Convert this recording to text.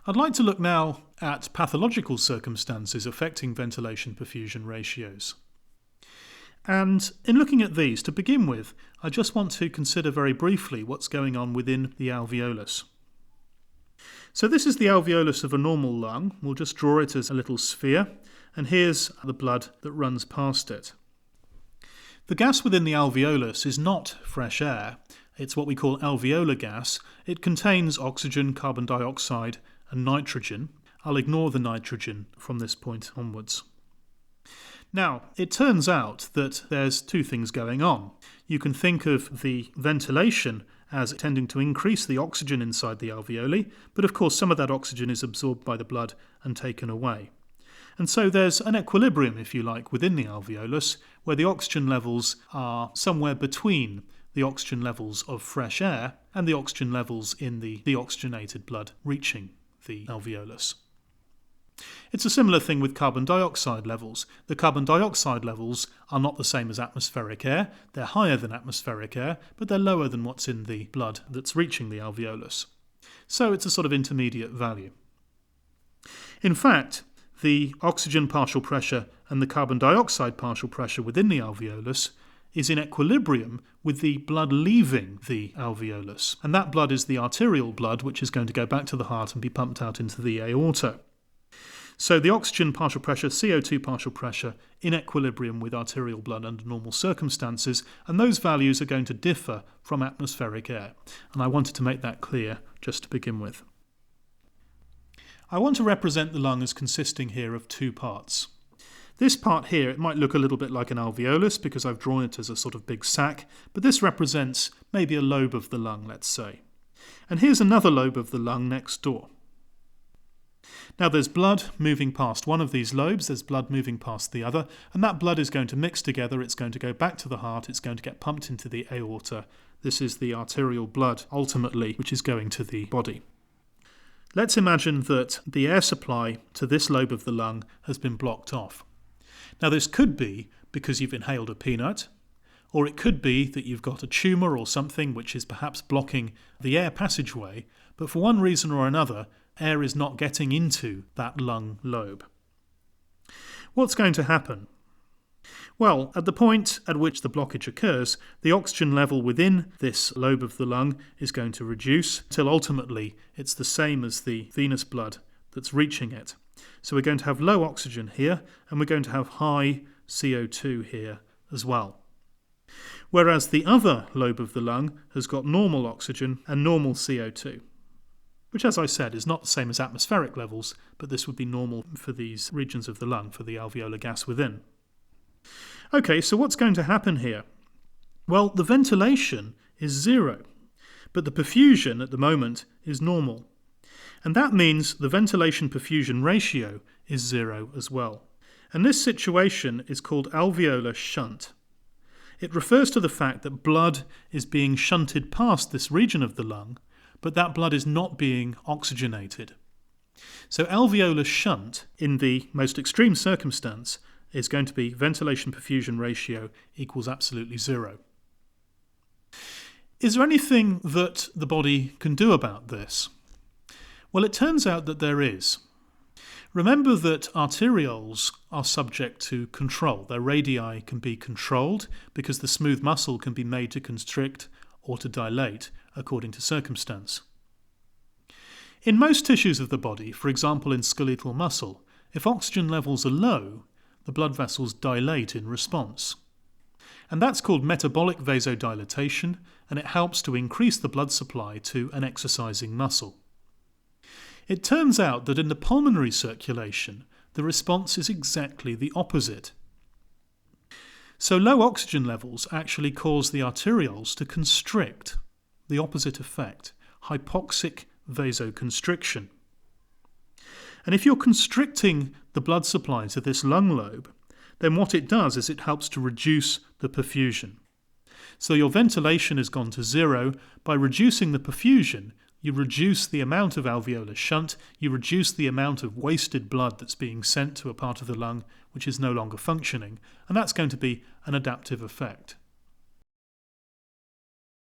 I'd like to look now at pathological circumstances affecting ventilation-perfusion ratios. And in looking at these, to begin with, I just want to consider very briefly what's going on within the alveolus. So this is the alveolus of a normal lung. We'll just draw it as a little sphere, and here's the blood that runs past it. The gas within the alveolus is not fresh air. It's what we call alveolar gas. It contains oxygen, carbon dioxide, and nitrogen. I'll ignore the nitrogen from this point onwards. Now, it turns out that there's two things going on. You can think of the ventilation as tending to increase the oxygen inside the alveoli, but of course some of that oxygen is absorbed by the blood and taken away. And so there's an equilibrium, if you like, within the alveolus, where the oxygen levels are somewhere between the oxygen levels of fresh air and the oxygen levels in the deoxygenated blood reaching the alveolus. It's a similar thing with carbon dioxide levels. The carbon dioxide levels are not the same as atmospheric air. They're higher than atmospheric air, but they're lower than what's in the blood that's reaching the alveolus. So it's a sort of intermediate value. In fact, the oxygen partial pressure and the carbon dioxide partial pressure within the alveolus is in equilibrium with the blood leaving the alveolus. And that blood is the arterial blood, which is going to go back to the heart and be pumped out into the aorta. So the oxygen partial pressure, CO2 partial pressure, in equilibrium with arterial blood under normal circumstances, and those values are going to differ from atmospheric air. And I wanted to make that clear just to begin with. I want to represent the lung as consisting here of two parts. This part here, it might look a little bit like an alveolus because I've drawn it as a sort of big sac, but this represents maybe a lobe of the lung, let's say. And here's another lobe of the lung next door. Now there's blood moving past one of these lobes, there's blood moving past the other, and that blood is going to mix together, it's going to go back to the heart, it's going to get pumped into the aorta. This is the arterial blood, ultimately, which is going to the body. Let's imagine that the air supply to this lobe of the lung has been blocked off. Now this could be because you've inhaled a peanut, or it could be that you've got a tumour or something which is perhaps blocking the air passageway, but for one reason or another, air is not getting into that lung lobe. What's going to happen? Well, at the point at which the blockage occurs, the oxygen level within this lobe of the lung is going to reduce till ultimately it's the same as the venous blood that's reaching it. So we're going to have low oxygen here, and we're going to have high CO2 here as well. Whereas the other lobe of the lung has got normal oxygen and normal CO2. Which, as I said, is not the same as atmospheric levels, but this would be normal for these regions of the lung, for the alveolar gas within. Okay, so what's going to happen here? Well, the ventilation is zero, but the perfusion at the moment is normal. And that means the ventilation-perfusion ratio is zero as well. And this situation is called alveolar shunt. It refers to the fact that blood is being shunted past this region of the lung, but that blood is not being oxygenated. So alveolar shunt, in the most extreme circumstance, is going to be ventilation-perfusion ratio equals absolutely zero. Is there anything that the body can do about this? Well, it turns out that there is. Remember that arterioles are subject to control. Their radii can be controlled because the smooth muscle can be made to constrict or to dilate according to circumstance. In most tissues of the body, for example in skeletal muscle, if oxygen levels are low, the blood vessels dilate in response. And that's called metabolic vasodilatation, and it helps to increase the blood supply to an exercising muscle. It turns out that in the pulmonary circulation, the response is exactly the opposite. So low oxygen levels actually cause the arterioles to constrict, the opposite effect, hypoxic vasoconstriction. And if you're constricting the blood supply to this lung lobe, then what it does is it helps to reduce the perfusion. So your ventilation has gone to zero. By reducing the perfusion, you reduce the amount of alveolar shunt, you reduce the amount of wasted blood that's being sent to a part of the lung which is no longer functioning, and that's going to be an adaptive effect.